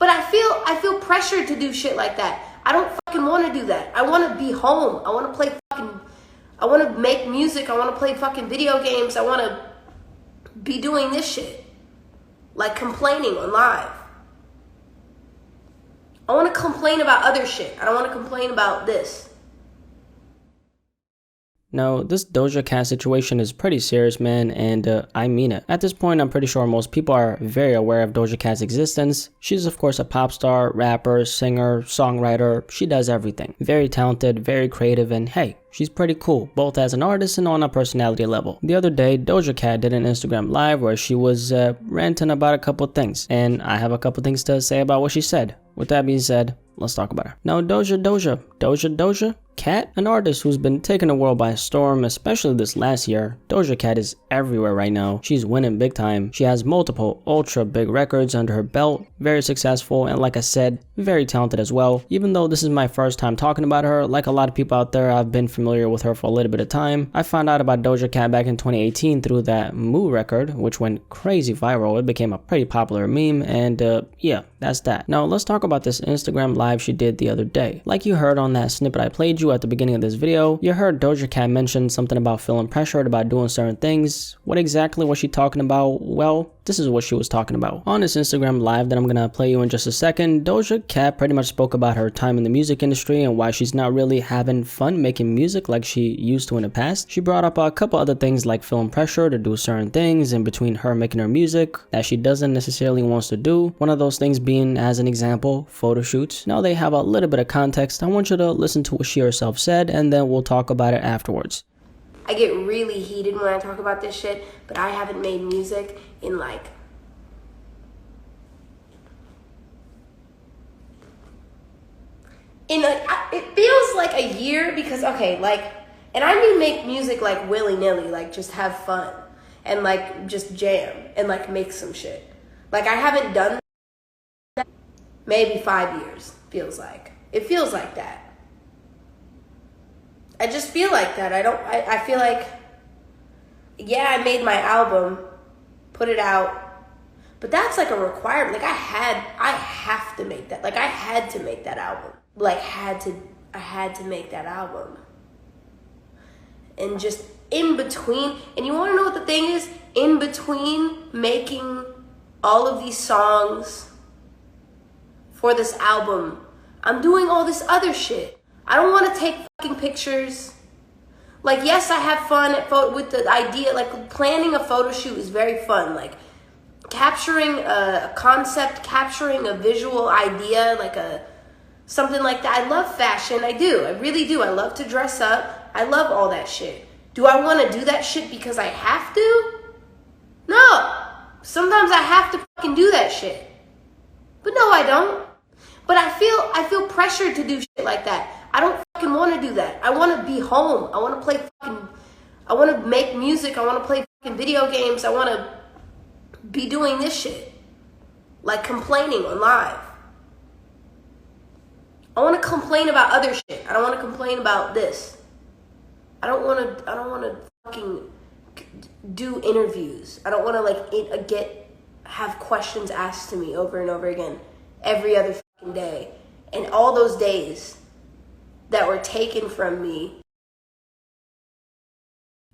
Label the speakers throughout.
Speaker 1: But I feel pressured to do shit like that. I don't fucking want to do that. I want to be home. I want to make music. I want to play fucking video games. I want to be doing this shit. Like complaining on live. I want to complain about other shit. I don't want to complain about this.
Speaker 2: Now, this Doja Cat situation is pretty serious, man, and I mean it. At this point, I'm pretty sure most people are very aware of Doja Cat's existence. She's of course a pop star, rapper, singer, songwriter. She does everything. Very talented, very creative, and hey, she's pretty cool, both as an artist and on a personality level. The other day, Doja Cat did an Instagram live where she was ranting about a couple things, and I have a couple things to say about what she said. With that being said, let's talk about her. Now, Doja Cat, an artist who's been taking the world by storm, especially this last year. Doja Cat is everywhere right now. She's winning big time. She has multiple ultra big records under her belt, very successful, and like I said, very talented as well. Even though this is my first time talking about her, like a lot of people out there, I've been familiar with her for a little bit of time. I found out about Doja Cat back in 2018 through that Moo record, which went crazy viral. It became a pretty popular meme, and yeah, that's that. Now let's talk about this Instagram live she did the other day. Like you heard on that snippet I played you at the beginning of this video, you heard Doja Cat mention something about feeling pressured about doing certain things. What exactly was she talking about? Well, this is what she was talking about. On this Instagram live that I'm gonna play you in just a second, Doja Cat pretty much spoke about her time in the music industry and why she's not really having fun making music like she used to in the past. She brought up a couple other things like feeling pressure to do certain things in between her making her music that she doesn't necessarily wants to do. One of those things being, as an example, photo shoots. Now they have a little bit of context. I want you to listen to what she herself said and then we'll talk about it afterwards.
Speaker 1: I get really heated when I talk about this shit, but I haven't made music in like it feels like a year because okay, like, and I mean make music like willy-nilly, like just have fun and like just jam and like make some shit. Like I haven't done that maybe 5 years, feels like. It feels like that. I just feel like that. I feel like, yeah, I made my album, put it out, but that's like a requirement. Like I have to make that. Like I had to make that album. Like I had to make that album. And just in between, and you want to know what the thing is? In between making all of these songs for this album, I'm doing all this other shit. I don't want to take fucking pictures. Like, yes, I have fun with the idea. Like, planning a photo shoot is very fun. Like, capturing a concept, capturing a visual idea, like something like that. I love fashion. I do. I really do. I love to dress up. I love all that shit. Do I want to do that shit because I have to? No. Sometimes I have to fucking do that shit. But no, I don't. But I feel pressured to do shit like that. I don't fucking want to do that. I want to be home. I want to make music. I want to play fucking video games. I want to be doing this shit. Like complaining on live. I want to complain about other shit. I don't want to complain about this. I don't want to fucking do interviews. I don't want to like have questions asked to me over and over again every other fucking day. And all those days that were taken from me.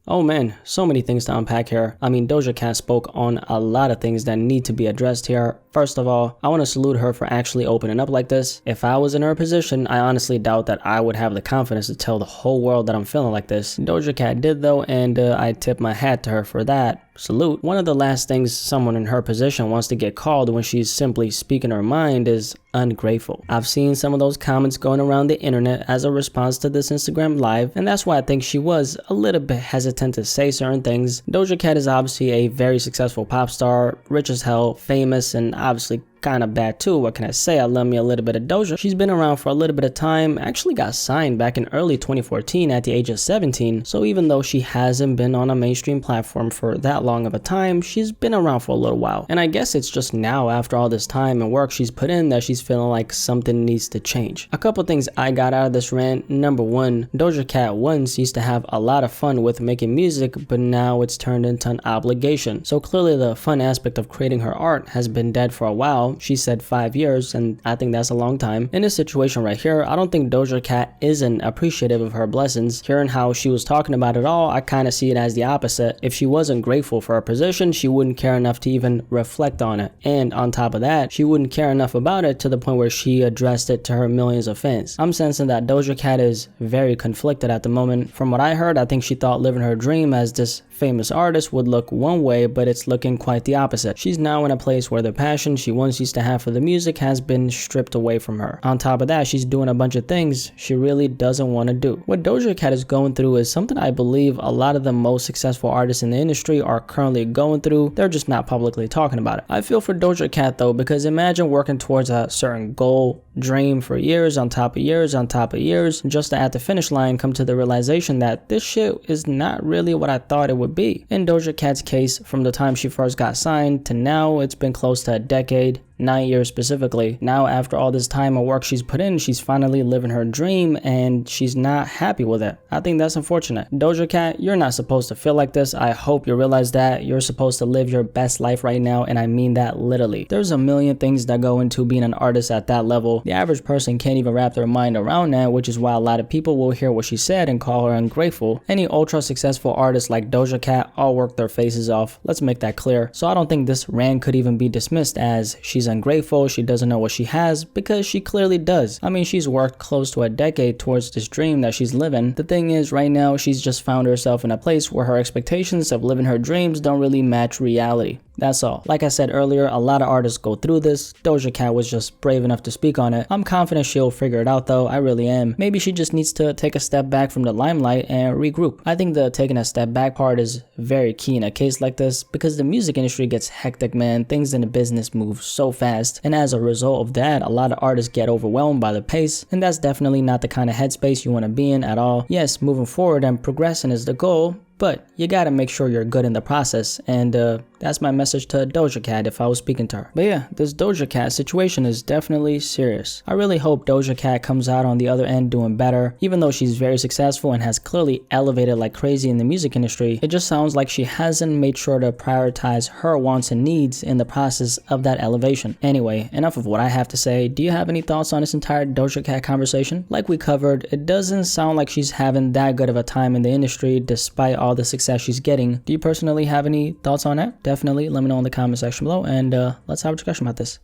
Speaker 2: Oh man, so many things to unpack here. I mean, Doja Cat spoke on a lot of things that need to be addressed here. First of all, I want to salute her for actually opening up like this. If I was in her position, I honestly doubt that I would have the confidence to tell the whole world that I'm feeling like this. Doja Cat did though, and I tip my hat to her for that. Salute. One of the last things someone in her position wants to get called when she's simply speaking her mind is ungrateful. I've seen some of those comments going around the internet as a response to this Instagram live, and that's why I think she was a little bit hesitant to say certain things. Doja Cat is obviously a very successful pop star, rich as hell, famous, and obviously kind of bad too. What can I say? I love me a little bit of Doja. She's been around for a little bit of time, actually got signed back in early 2014 at the age of 17. So even though she hasn't been on a mainstream platform for that long of a time, she's been around for a little while. And I guess it's just now, after all this time and work she's put in, that she's feeling like something needs to change. A couple things I got out of this rant. Number one, Doja Cat once used to have a lot of fun with making music, but now it's turned into an obligation. So clearly the fun aspect of creating her art has been dead for a while. Well, she said 5 years, and I think that's a long time. In this situation right here, I don't think Doja Cat isn't appreciative of her blessings. Hearing how she was talking about it all, I kind of see it as the opposite. If she wasn't grateful for her position, she wouldn't care enough to even reflect on it. And on top of that, she wouldn't care enough about it to the point where she addressed it to her millions of fans. I'm sensing that Doja Cat is very conflicted at the moment. From what I heard, I think she thought living her dream as this famous artist would look one way, but it's looking quite the opposite. She's now in a place where the passion she once used to have for the music has been stripped away from her. On top of that, she's doing a bunch of things she really doesn't want to do. What Doja Cat is going through is something I believe a lot of the most successful artists in the industry are currently going through. They're just not publicly talking about it. I feel for Doja Cat though, because imagine working towards a certain goal, dream for years on top of years on top of years, just to at the finish line come to the realization that this shit is not really what I thought it would be. In Doja Cat's case, from the time she first got signed to now, it's been close to a decade. 9 years specifically. Now, after all this time and work she's put in, she's finally living her dream and she's not happy with it. I think that's unfortunate. Doja Cat, you're not supposed to feel like this. I hope you realize that. You're supposed to live your best life right now, and I mean that literally. There's a million things that go into being an artist at that level. The average person can't even wrap their mind around that, which is why a lot of people will hear what she said and call her ungrateful. Any ultra successful artists like Doja Cat all work their faces off. Let's make that clear. So I don't think this rant could even be dismissed as she's ungrateful, she doesn't know what she has, because she clearly does. I mean, she's worked close to a decade towards this dream that she's living. The thing is, right now, she's just found herself in a place where her expectations of living her dreams don't really match reality. That's all. Like I said earlier, a lot of artists go through this. Doja Cat was just brave enough to speak on it. I'm confident she'll figure it out though, I really am. Maybe she just needs to take a step back from the limelight and regroup. I think the taking a step back part is very key in a case like this, because the music industry gets hectic, man. Things in the business move so fast, and as a result of that, a lot of artists get overwhelmed by the pace, and that's definitely not the kind of headspace you want to be in at all. Yes, moving forward and progressing is the goal, but you gotta make sure you're good in the process, and that's my message to Doja Cat if I was speaking to her. But yeah, this Doja Cat situation is definitely serious. I really hope Doja Cat comes out on the other end doing better. Even though she's very successful and has clearly elevated like crazy in the music industry, it just sounds like she hasn't made sure to prioritize her wants and needs in the process of that elevation. Anyway, enough of what I have to say. Do you have any thoughts on this entire Doja Cat conversation? Like we covered, it doesn't sound like she's having that good of a time in the industry despite all the success she's getting. Do you personally have any thoughts on that? Definitely let me know in the comment section below, and let's have a discussion about this.